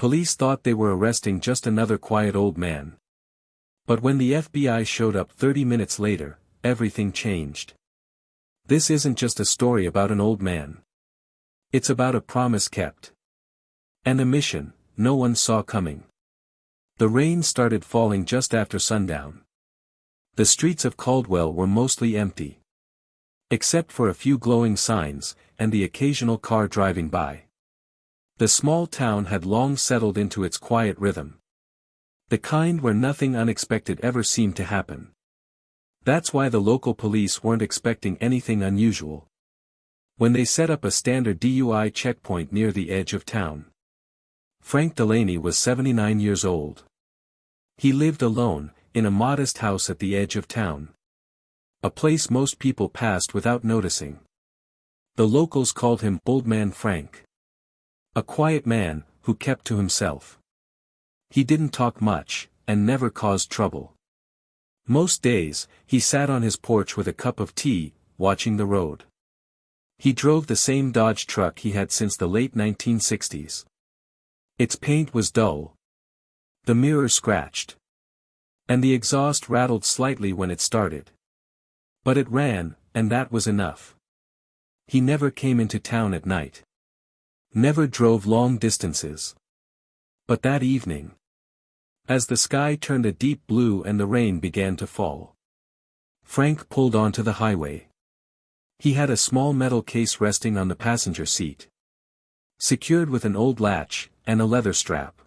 Police thought they were arresting just another quiet old man. But when the FBI showed up 30 minutes later, everything changed. This isn't just a story about an old man. It's about a promise kept. And a mission no one saw coming. The rain started falling just after sundown. The streets of Caldwell were mostly empty. Except for a few glowing signs, and the occasional car driving by. The small town had long settled into its quiet rhythm. The kind where nothing unexpected ever seemed to happen. That's why the local police weren't expecting anything unusual. When they set up a standard DUI checkpoint near the edge of town. Frank Delaney was 79 years old. He lived alone, in a modest house at the edge of town. A place most people passed without noticing. The locals called him Old Man Frank. A quiet man, who kept to himself. He didn't talk much, and never caused trouble. Most days, he sat on his porch with a cup of tea, watching the road. He drove the same Dodge truck he had since the late 1960s. Its paint was dull. The mirror scratched. And the exhaust rattled slightly when it started. But it ran, and that was enough. He never came into town at night. Never drove long distances. But that evening, as the sky turned a deep blue and the rain began to fall, Frank pulled onto the highway. He had a small metal case resting on the passenger seat, secured with an old latch and a leather strap.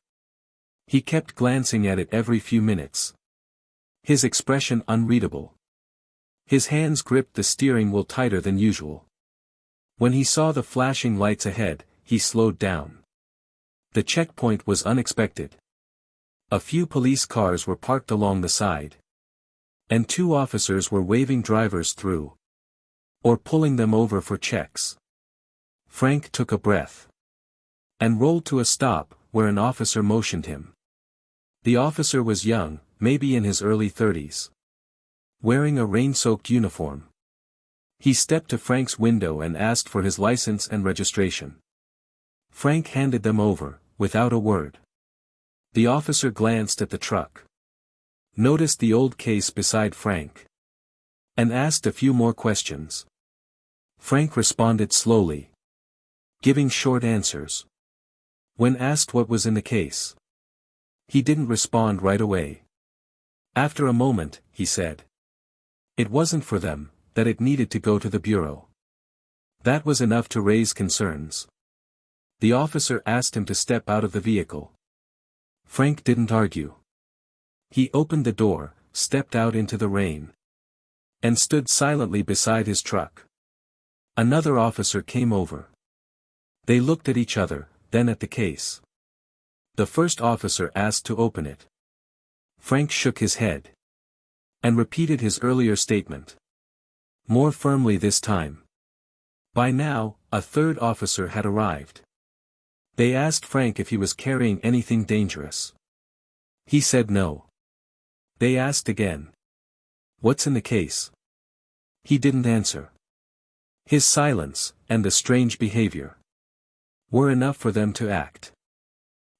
He kept glancing at it every few minutes. His expression unreadable. His hands gripped the steering wheel tighter than usual. When he saw the flashing lights ahead, he slowed down. The checkpoint was unexpected. A few police cars were parked along the side. And 2 officers were waving drivers through. Or pulling them over for checks. Frank took a breath. And rolled to a stop, where an officer motioned him. The officer was young, maybe in his early 30s. Wearing a rain-soaked uniform. He stepped to Frank's window and asked for his license and registration. Frank handed them over, without a word. The officer glanced at the truck. Noticed the old case beside Frank. And asked a few more questions. Frank responded slowly. Giving short answers. When asked what was in the case, he didn't respond right away. After a moment, he said. It wasn't for them, that it needed to go to the bureau. That was enough to raise concerns. The officer asked him to step out of the vehicle. Frank didn't argue. He opened the door, stepped out into the rain. And stood silently beside his truck. Another officer came over. They looked at each other, then at the case. The first officer asked to open it. Frank shook his head. And repeated his earlier statement. More firmly this time. By now, a third officer had arrived. They asked Frank if he was carrying anything dangerous. He said no. They asked again. What's in the case? He didn't answer. His silence, and the strange behavior, were enough for them to act.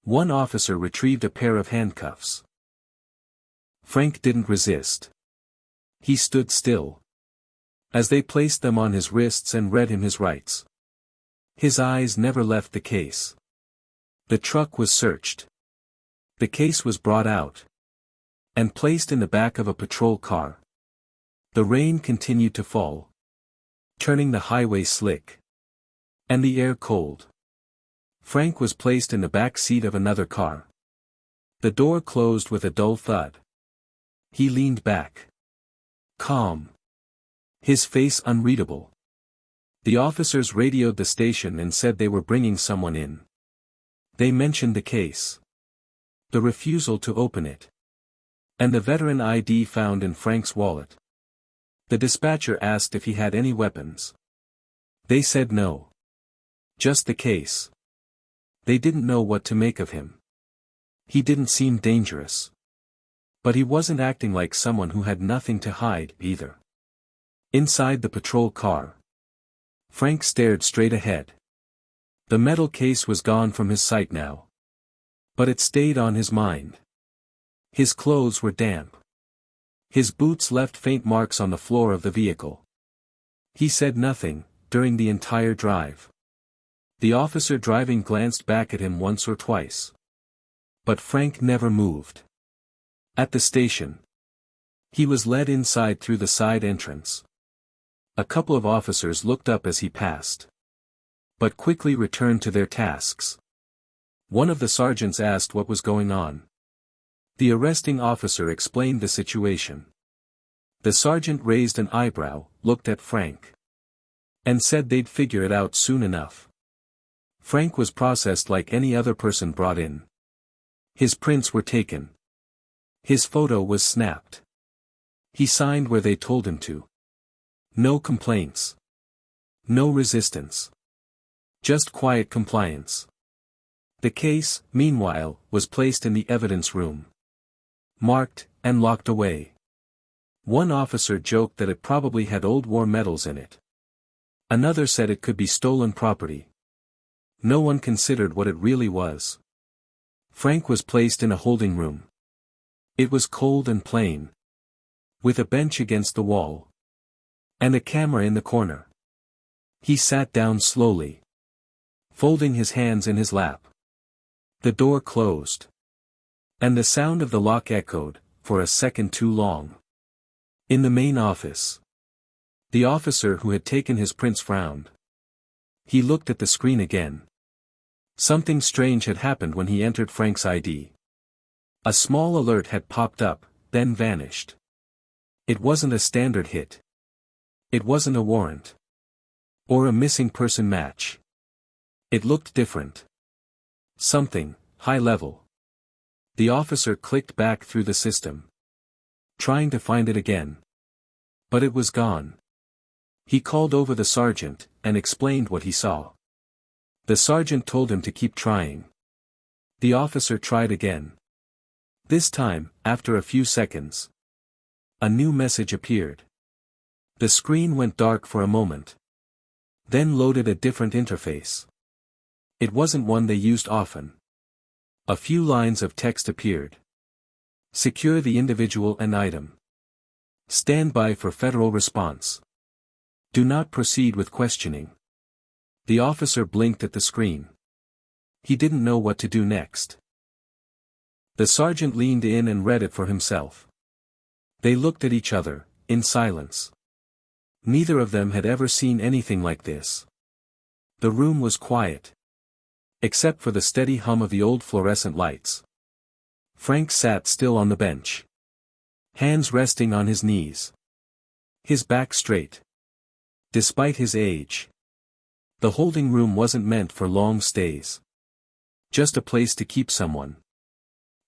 One officer retrieved a pair of handcuffs. Frank didn't resist. He stood still. As they placed them on his wrists and read him his rights. His eyes never left the case. The truck was searched. The case was brought out. And placed in the back of a patrol car. The rain continued to fall. Turning the highway slick. And the air cold. Frank was placed in the back seat of another car. The door closed with a dull thud. He leaned back. Calm. His face unreadable. The officers radioed the station and said they were bringing someone in. They mentioned the case. The refusal to open it. And the veteran ID found in Frank's wallet. The dispatcher asked if he had any weapons. They said no. Just the case. They didn't know what to make of him. He didn't seem dangerous. But he wasn't acting like someone who had nothing to hide, either. Inside the patrol car, Frank stared straight ahead. The metal case was gone from his sight now. But it stayed on his mind. His clothes were damp. His boots left faint marks on the floor of the vehicle. He said nothing, during the entire drive. The officer driving glanced back at him once or twice. But Frank never moved. At the station, he was led inside through the side entrance. A couple of officers looked up as he passed, but quickly returned to their tasks. One of the sergeants asked what was going on. The arresting officer explained the situation. The sergeant raised an eyebrow, looked at Frank, and said they'd figure it out soon enough. Frank was processed like any other person brought in. His prints were taken. His photo was snapped. He signed where they told him to. No complaints. No resistance. Just quiet compliance. The case, meanwhile, was placed in the evidence room. Marked, and locked away. One officer joked that it probably had old war medals in it. Another said it could be stolen property. No one considered what it really was. Frank was placed in a holding room. It was cold and plain, with a bench against the wall, and a camera in the corner. He sat down slowly, folding his hands in his lap. The door closed, and the sound of the lock echoed, for a second too long. In the main office, the officer who had taken his prints frowned. He looked at the screen again. Something strange had happened when he entered Frank's ID. A small alert had popped up, then vanished. It wasn't a standard hit. It wasn't a warrant. Or a missing person match. It looked different. Something, high level. The officer clicked back through the system, trying to find it again. But it was gone. He called over the sergeant, and explained what he saw. The sergeant told him to keep trying. The officer tried again. This time, after a few seconds, a new message appeared. The screen went dark for a moment, then loaded a different interface. It wasn't one they used often. A few lines of text appeared. Secure the individual and item. Stand by for federal response. Do not proceed with questioning. The officer blinked at the screen. He didn't know what to do next. The sergeant leaned in and read it for himself. They looked at each other, in silence. Neither of them had ever seen anything like this. The room was quiet, except for the steady hum of the old fluorescent lights. Frank sat still on the bench, hands resting on his knees, his back straight. Despite his age, the holding room wasn't meant for long stays. Just a place to keep someone,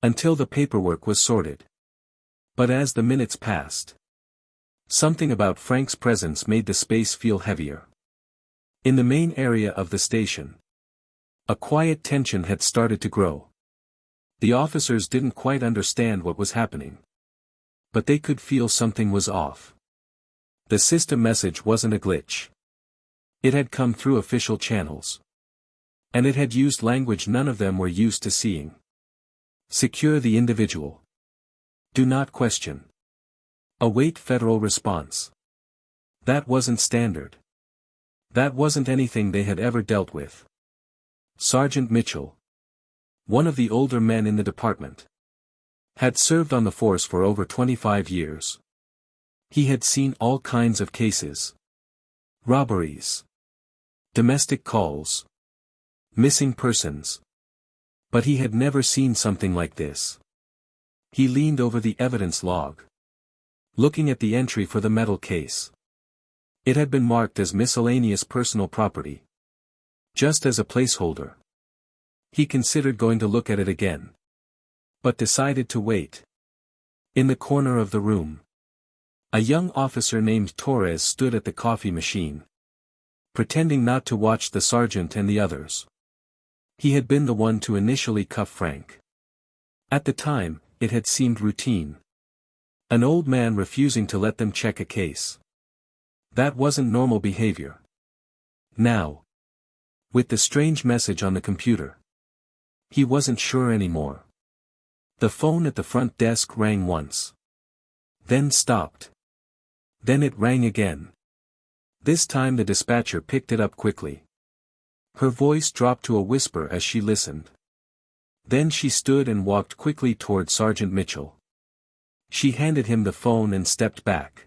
until the paperwork was sorted. But as the minutes passed, something about Frank's presence made the space feel heavier. In the main area of the station, a quiet tension had started to grow. The officers didn't quite understand what was happening, but they could feel something was off. The system message wasn't a glitch. It had come through official channels, and it had used language none of them were used to seeing. Secure the individual. Do not question. Await federal response. That wasn't standard. That wasn't anything they had ever dealt with. Sergeant Mitchell, one of the older men in the department, had served on the force for over 25 years. He had seen all kinds of cases. Robberies. Domestic calls. Missing persons. But he had never seen something like this. He leaned over the evidence log, looking at the entry for the metal case. It had been marked as miscellaneous personal property, just as a placeholder. He considered going to look at it again, but decided to wait. In the corner of the room, a young officer named Torres stood at the coffee machine, pretending not to watch the sergeant and the others. He had been the one to initially cuff Frank. At the time, it had seemed routine. An old man refusing to let them check a case. That wasn't normal behavior. Now, with the strange message on the computer, He wasn't sure anymore. The phone at the front desk rang once. Then stopped. Then it rang again. This time the dispatcher picked it up quickly. Her voice dropped to a whisper as she listened. Then she stood and walked quickly toward Sergeant Mitchell. She handed him the phone and stepped back.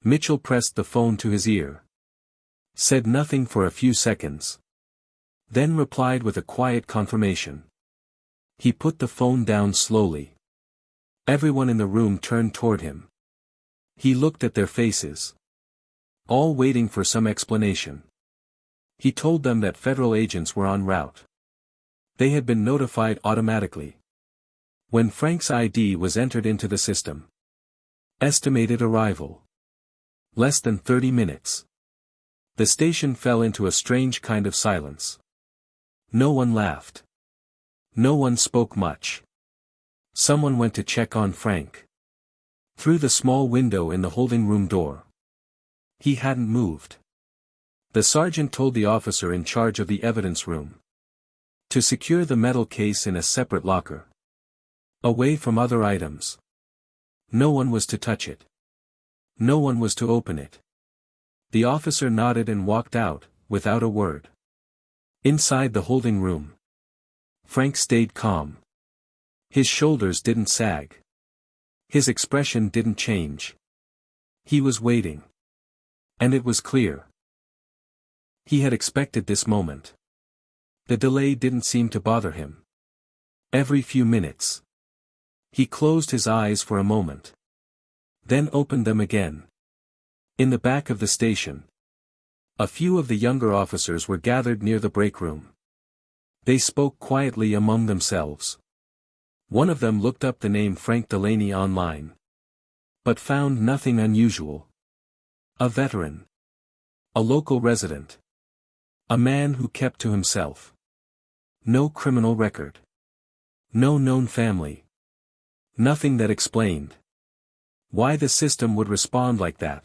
Mitchell pressed the phone to his ear. Said nothing for a few seconds. Then replied with a quiet confirmation. He put the phone down slowly. Everyone in the room turned toward him. He looked at their faces. All waiting for some explanation. He told them that federal agents were en route. They had been notified automatically. When Frank's ID was entered into the system. Estimated arrival. Less than 30 minutes. The station fell into a strange kind of silence. No one laughed. No one spoke much. Someone went to check on Frank. Through the small window in the holding room door. He hadn't moved. The sergeant told the officer in charge of the evidence room to secure the metal case in a separate locker. Away from other items. No one was to touch it. No one was to open it. The officer nodded and walked out, without a word. Inside the holding room. Frank stayed calm. His shoulders didn't sag. His expression didn't change. He was waiting. And it was clear. He had expected this moment. The delay didn't seem to bother him. Every few minutes. He closed his eyes for a moment. Then opened them again. In the back of the station. A few of the younger officers were gathered near the break room. They spoke quietly among themselves. One of them looked up the name Frank Delaney online. But found nothing unusual. A veteran. A local resident. A man who kept to himself. No criminal record. No known family. Nothing that explained why the system would respond like that.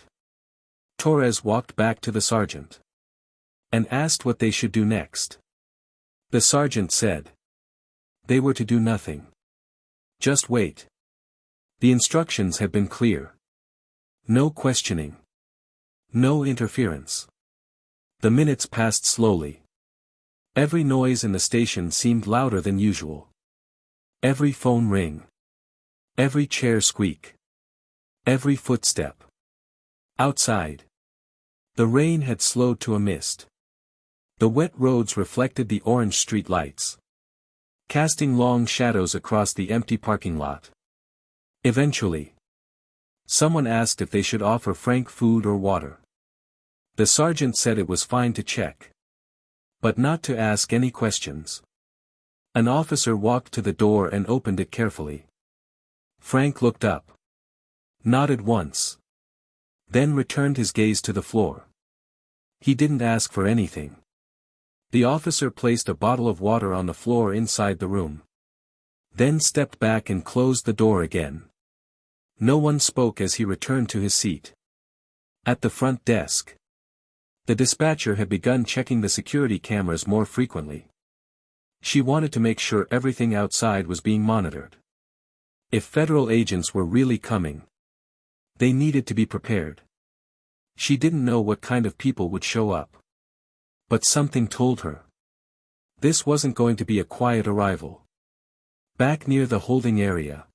Torres walked back to the sergeant. And asked what they should do next. The sergeant said. They were to do nothing. Just wait. The instructions had been clear. No questioning. No interference. The minutes passed slowly. Every noise in the station seemed louder than usual. Every phone ring. Every chair squeak. Every footstep. Outside. The rain had slowed to a mist. The wet roads reflected the orange street lights, casting long shadows across the empty parking lot. Eventually, someone asked if they should offer Frank food or water. The sergeant said it was fine to check, but not to ask any questions. An officer walked to the door and opened it carefully. Frank looked up. Nodded once. Then returned his gaze to the floor. He didn't ask for anything. The officer placed a bottle of water on the floor inside the room. Then stepped back and closed the door again. No one spoke as he returned to his seat. At the front desk. The dispatcher had begun checking the security cameras more frequently. She wanted to make sure everything outside was being monitored. If federal agents were really coming, they needed to be prepared. She didn't know what kind of people would show up. But something told her. This wasn't going to be a quiet arrival. Back near the holding area.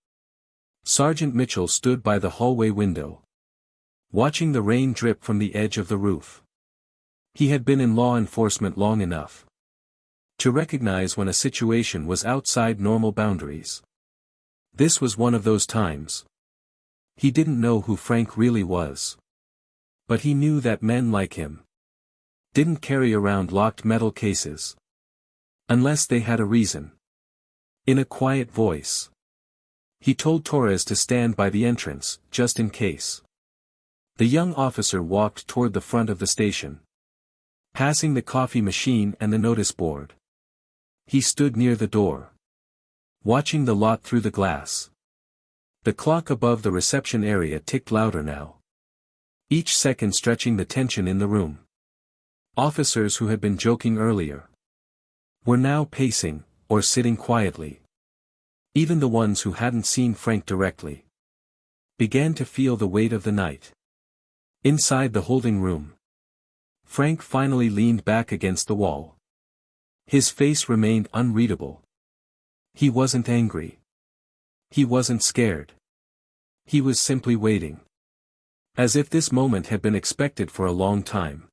Sergeant Mitchell stood by the hallway window. Watching the rain drip from the edge of the roof. He had been in law enforcement long enough to recognize when a situation was outside normal boundaries. This was one of those times. He didn't know who Frank really was. But he knew that men like him didn't carry around locked metal cases. Unless they had a reason. In a quiet voice. He told Torres to stand by the entrance, just in case. The young officer walked toward the front of the station. Passing the coffee machine and the notice board. He stood near the door. Watching the lot through the glass. The clock above the reception area ticked louder now. Each second stretching the tension in the room. Officers who had been joking earlier were now pacing, or sitting quietly. Even the ones who hadn't seen Frank directly began to feel the weight of the night. Inside the holding room, Frank finally leaned back against the wall. His face remained unreadable. He wasn't angry. He wasn't scared. He was simply waiting. As if this moment had been expected for a long time.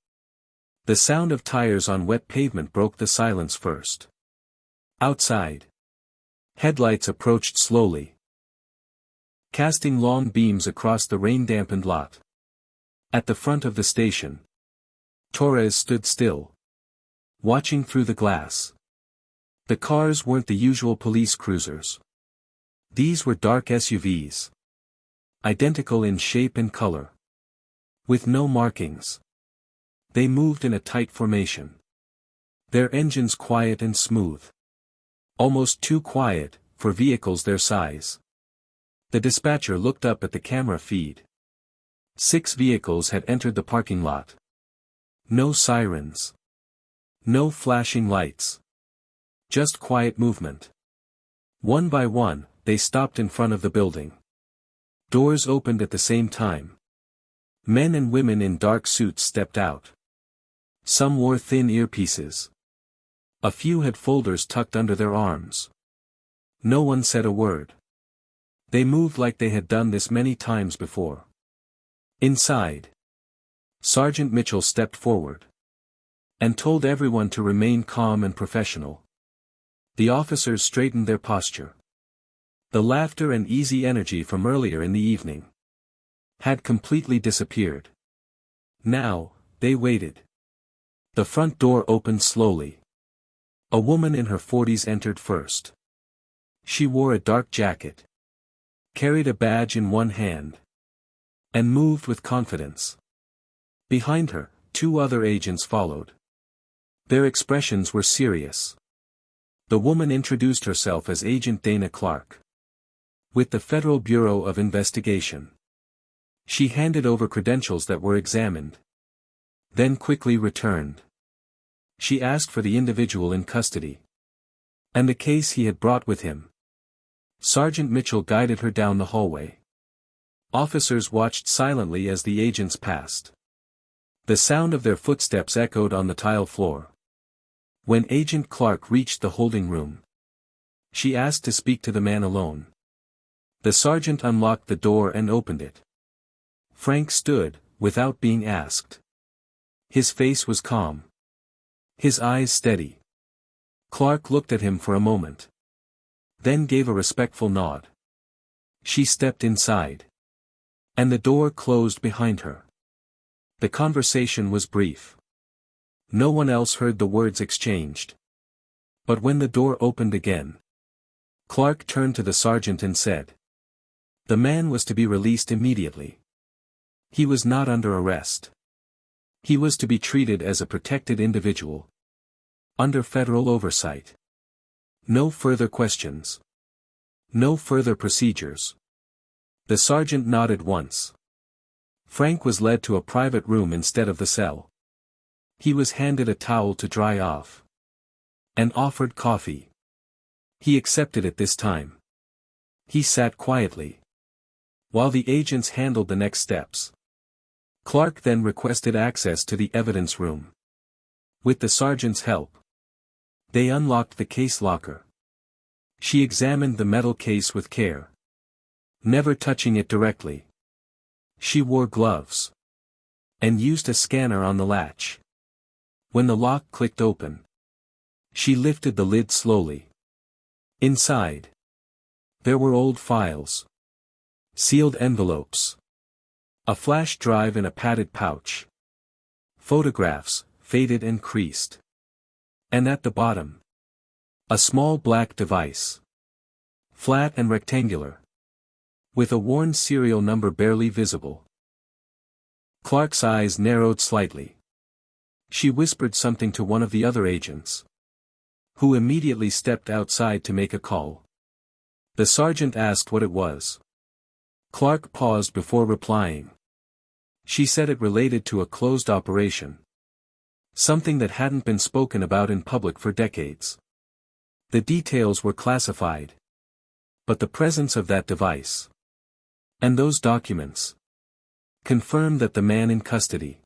The sound of tires on wet pavement broke the silence first. Outside, headlights approached slowly, casting long beams across the rain-dampened lot. At the front of the station, Torres stood still, watching through the glass. The cars weren't the usual police cruisers. These were dark SUVs. Identical in shape and color. With no markings. They moved in a tight formation. Their engines quiet and smooth. Almost too quiet, for vehicles their size. The dispatcher looked up at the camera feed. 6 vehicles had entered the parking lot. No sirens. No flashing lights. Just quiet movement. One by one, they stopped in front of the building. Doors opened at the same time. Men and women in dark suits stepped out. Some wore thin earpieces. A few had folders tucked under their arms. No one said a word. They moved like they had done this many times before. Inside, Sergeant Mitchell stepped forward and told everyone to remain calm and professional. The officers straightened their posture. The laughter and easy energy from earlier in the evening had completely disappeared. Now, they waited. The front door opened slowly. A woman in her 40s entered first. She wore a dark jacket, carried a badge in one hand, and moved with confidence. Behind her, 2 other agents followed. Their expressions were serious. The woman introduced herself as Agent Dana Clark, with the Federal Bureau of Investigation. She handed over credentials that were examined, then quickly returned. She asked for the individual in custody and the case he had brought with him. Sergeant Mitchell guided her down the hallway. Officers watched silently as the agents passed. The sound of their footsteps echoed on the tile floor. When Agent Clark reached the holding room, she asked to speak to the man alone. The sergeant unlocked the door and opened it. Frank stood, without being asked. His face was calm. His eyes steady. Clark looked at him for a moment, then gave a respectful nod. She stepped inside, and the door closed behind her. The conversation was brief. No one else heard the words exchanged. But when the door opened again, Clark turned to the sergeant and said, the man was to be released immediately. He was not under arrest. He was to be treated as a protected individual, under federal oversight. No further questions. No further procedures. The sergeant nodded once. Frank was led to a private room instead of the cell. He was handed a towel to dry off, and offered coffee. He accepted it this time. He sat quietly, while the agents handled the next steps. Clark then requested access to the evidence room. With the sergeant's help, they unlocked the case locker. She examined the metal case with care, never touching it directly. She wore gloves, and used a scanner on the latch. When the lock clicked open, she lifted the lid slowly. Inside, there were old files, sealed envelopes, a flash drive in a padded pouch, photographs, faded and creased. And at the bottom, a small black device, flat and rectangular, with a worn serial number barely visible. Clark's eyes narrowed slightly. She whispered something to one of the other agents, who immediately stepped outside to make a call. The sergeant asked what it was. Clark paused before replying. She said it related to a closed operation. Something that hadn't been spoken about in public for decades. The details were classified. But the presence of that device and those documents confirmed that the man in custody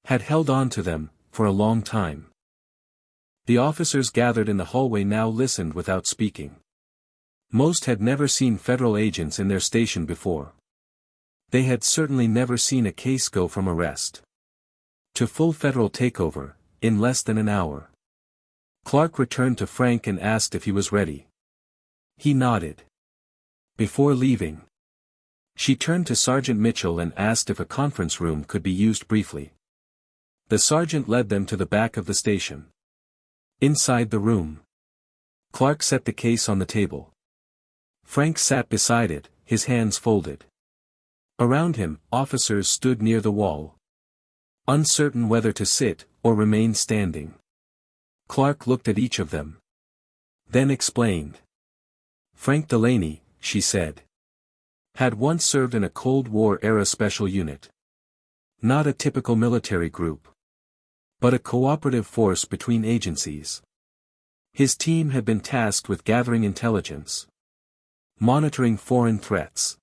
had held on to them for a long time. The officers gathered in the hallway now listened without speaking. Most had never seen federal agents in their station before. They had certainly never seen a case go from arrest to full federal takeover in less than an hour. Clark returned to Frank and asked if he was ready. He nodded. Before leaving, she turned to Sergeant Mitchell and asked if a conference room could be used briefly. The sergeant led them to the back of the station. Inside the room, Clark set the case on the table. Frank sat beside it, his hands folded. Around him, officers stood near the wall, uncertain whether to sit or remain standing. Clark looked at each of them, then explained. Frank Delaney, she said, had once served in a Cold War-era special unit. Not a typical military group, but a cooperative force between agencies. His team had been tasked with gathering intelligence, monitoring foreign threats,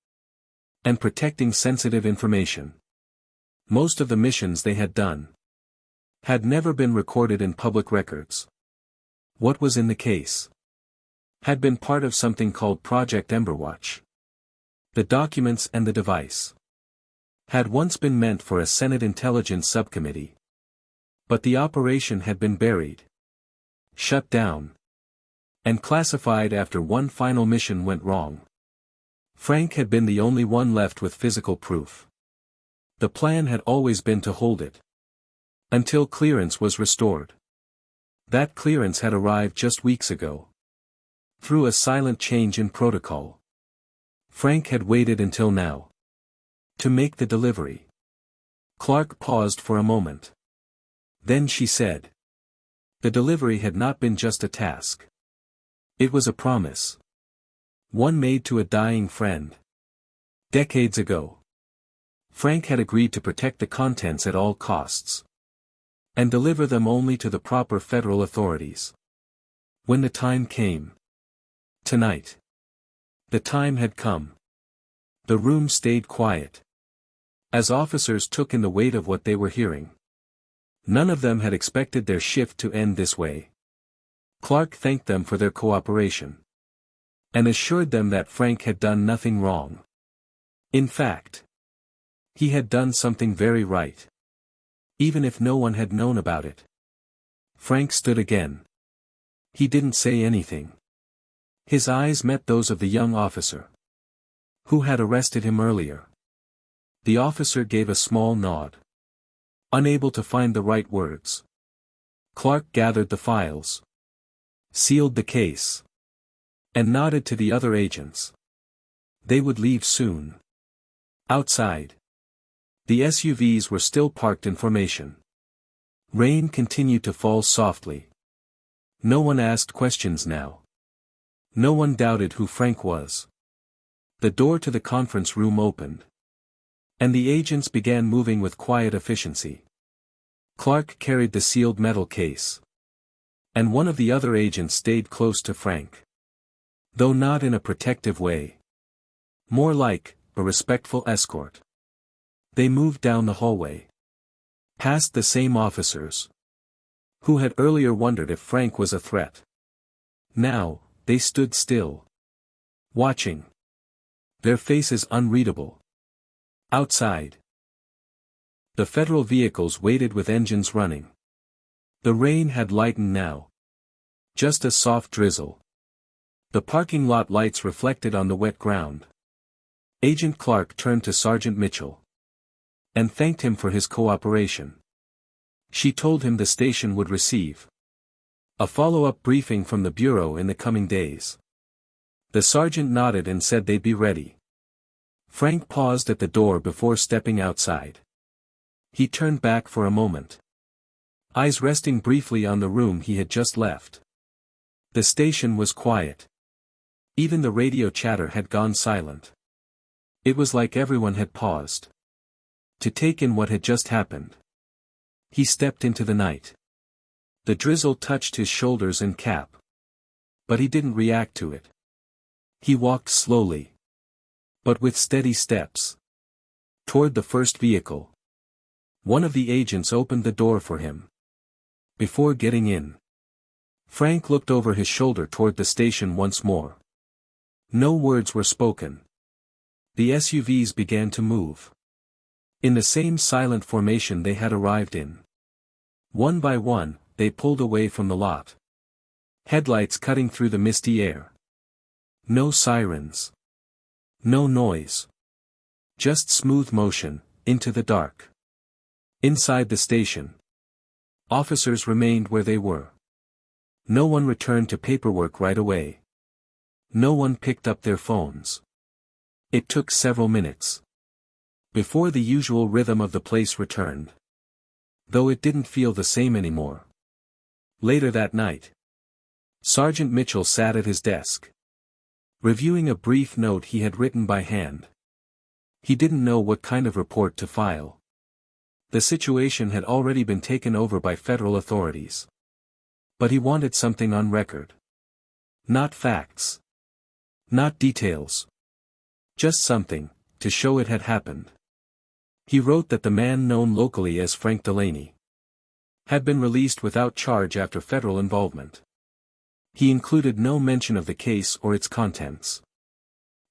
and protecting sensitive information. Most of the missions they had done had never been recorded in public records. What was in the case had been part of something called Project Emberwatch. The documents and the device had once been meant for a Senate Intelligence Subcommittee. But the operation had been buried, shut down, and classified after one final mission went wrong. Frank had been the only one left with physical proof. The plan had always been to hold it until clearance was restored. That clearance had arrived just weeks ago. Through a silent change in protocol, Frank had waited until now to make the delivery. Clark paused for a moment. Then she said, the delivery had not been just a task. It was a promise. One made to a dying friend. Decades ago, Frank had agreed to protect the contents at all costs and deliver them only to the proper federal authorities when the time came. Tonight, the time had come. The room stayed quiet as officers took in the weight of what they were hearing. None of them had expected their shift to end this way. Clark thanked them for their cooperation and assured them that Frank had done nothing wrong. In fact, he had done something very right, even if no one had known about it. Frank stood again. He didn't say anything. His eyes met those of the young officer who had arrested him earlier. The officer gave a small nod, unable to find the right words. Clark gathered the files, sealed the case, and nodded to the other agents. They would leave soon. Outside, the SUVs were still parked in formation. Rain continued to fall softly. No one asked questions now. No one doubted who Frank was. The door to the conference room opened, and the agents began moving with quiet efficiency. Clark carried the sealed metal case, and one of the other agents stayed close to Frank. Though not in a protective way. More like a respectful escort. They moved down the hallway, past the same officers who had earlier wondered if Frank was a threat. Now, they stood still, watching, their faces unreadable. Outside, the federal vehicles waited with engines running. The rain had lightened now. Just a soft drizzle. The parking lot lights reflected on the wet ground. Agent Clark turned to Sergeant Mitchell and thanked him for his cooperation. She told him the station would receive a follow-up briefing from the Bureau in the coming days. The sergeant nodded and said they'd be ready. Frank paused at the door before stepping outside. He turned back for a moment, eyes resting briefly on the room he had just left. The station was quiet. Even the radio chatter had gone silent. It was like everyone had paused to take in what had just happened. He stepped into the night. The drizzle touched his shoulders and cap. But he didn't react to it. He walked slowly, but with steady steps, toward the first vehicle. One of the agents opened the door for him. Before getting in, Frank looked over his shoulder toward the station once more. No words were spoken. The SUVs began to move. In the same silent formation they had arrived in. One by one, they pulled away from the lot. Headlights cutting through the misty air. No sirens. No noise. Just smooth motion, into the dark. Inside the station, officers remained where they were. No one returned to paperwork right away. No one picked up their phones. It took several minutes before the usual rhythm of the place returned. Though it didn't feel the same anymore. Later that night, Sergeant Mitchell sat at his desk, reviewing a brief note he had written by hand. He didn't know what kind of report to file. The situation had already been taken over by federal authorities. But he wanted something on record. Not facts. Not details. Just something, to show it had happened. He wrote that the man known locally as Frank Delaney had been released without charge after federal involvement. He included no mention of the case or its contents.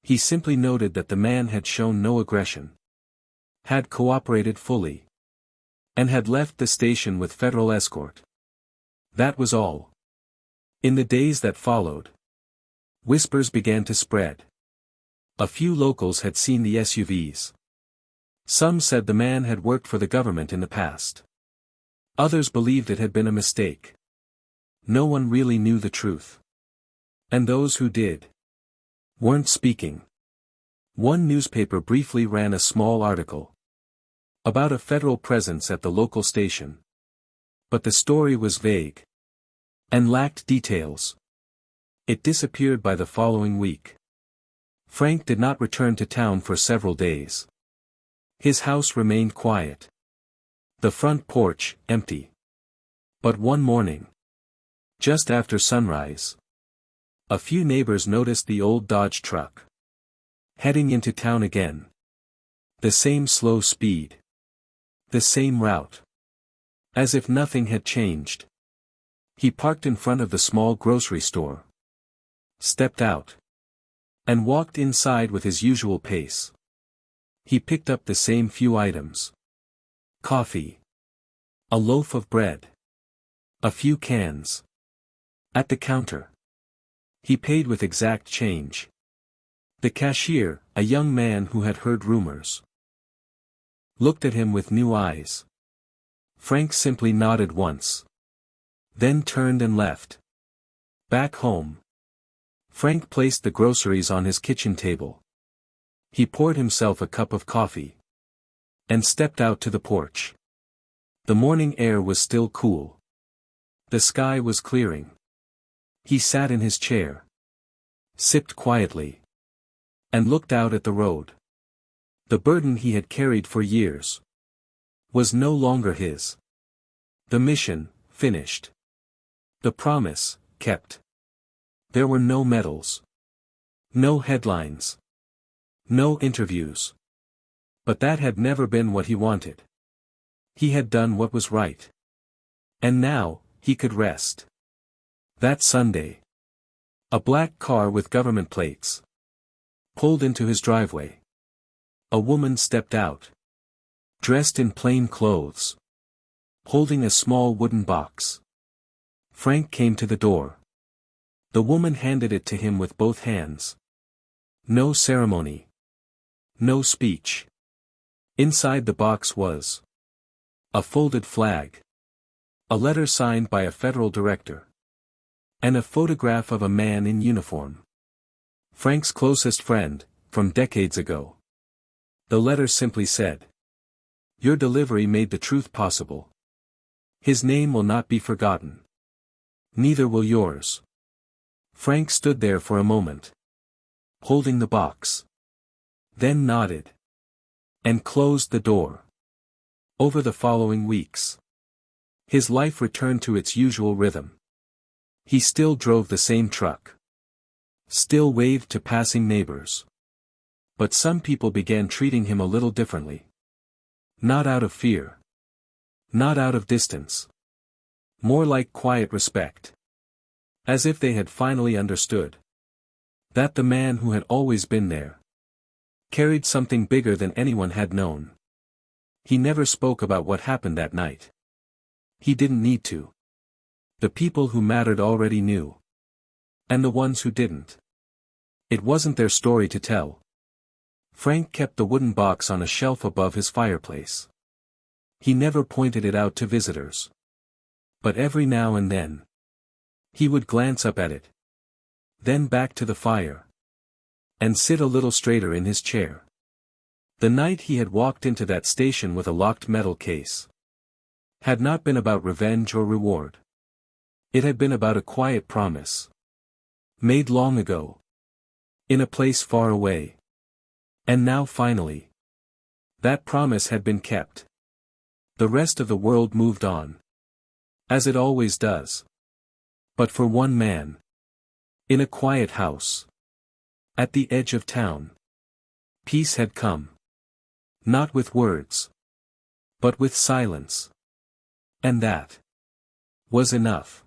He simply noted that the man had shown no aggression, had cooperated fully, and had left the station with federal escort. That was all. In the days that followed, whispers began to spread. A few locals had seen the SUVs. Some said the man had worked for the government in the past. Others believed it had been a mistake. No one really knew the truth. And those who did weren't speaking. One newspaper briefly ran a small article about a federal presence at the local station. But the story was vague and lacked details. It disappeared by the following week. Frank did not return to town for several days. His house remained quiet. The front porch, empty. But one morning, just after sunrise, a few neighbors noticed the old Dodge truck heading into town again. The same slow speed. The same route. As if nothing had changed. He parked in front of the small grocery store, stepped out, and walked inside with his usual pace. He picked up the same few items. Coffee. A loaf of bread. A few cans. At the counter, he paid with exact change. The cashier, a young man who had heard rumors, looked at him with new eyes. Frank simply nodded once. Then turned and left. Back home, Frank placed the groceries on his kitchen table. He poured himself a cup of coffee and stepped out to the porch. The morning air was still cool. The sky was clearing. He sat in his chair, sipped quietly, and looked out at the road. The burden he had carried for years was no longer his. The mission, finished. The promise, kept. There were no medals. No headlines. No interviews. But that had never been what he wanted. He had done what was right. And now, he could rest. That Sunday, a black car with government plates pulled into his driveway. A woman stepped out, dressed in plain clothes, holding a small wooden box. Frank came to the door. The woman handed it to him with both hands. No ceremony. No speech. Inside the box was a folded flag, a letter signed by a federal director, and a photograph of a man in uniform. Frank's closest friend, from decades ago. The letter simply said, "Your delivery made the truth possible. His name will not be forgotten. Neither will yours." Frank stood there for a moment, holding the box. Then nodded. And closed the door. Over the following weeks, his life returned to its usual rhythm. He still drove the same truck. Still waved to passing neighbors. But some people began treating him a little differently. Not out of fear. Not out of distance. More like quiet respect. As if they had finally understood. That the man who had always been there carried something bigger than anyone had known. He never spoke about what happened that night. He didn't need to. The people who mattered already knew. And the ones who didn't. It wasn't their story to tell. Frank kept the wooden box on a shelf above his fireplace. He never pointed it out to visitors. But every now and then, he would glance up at it. Then back to the fire. And sit a little straighter in his chair. The night he had walked into that station with a locked metal case had not been about revenge or reward. It had been about a quiet promise. Made long ago. In a place far away. And now finally. That promise had been kept. The rest of the world moved on. As it always does. But for one man. In a quiet house. At the edge of town. Peace had come. Not with words. But with silence. And that was enough.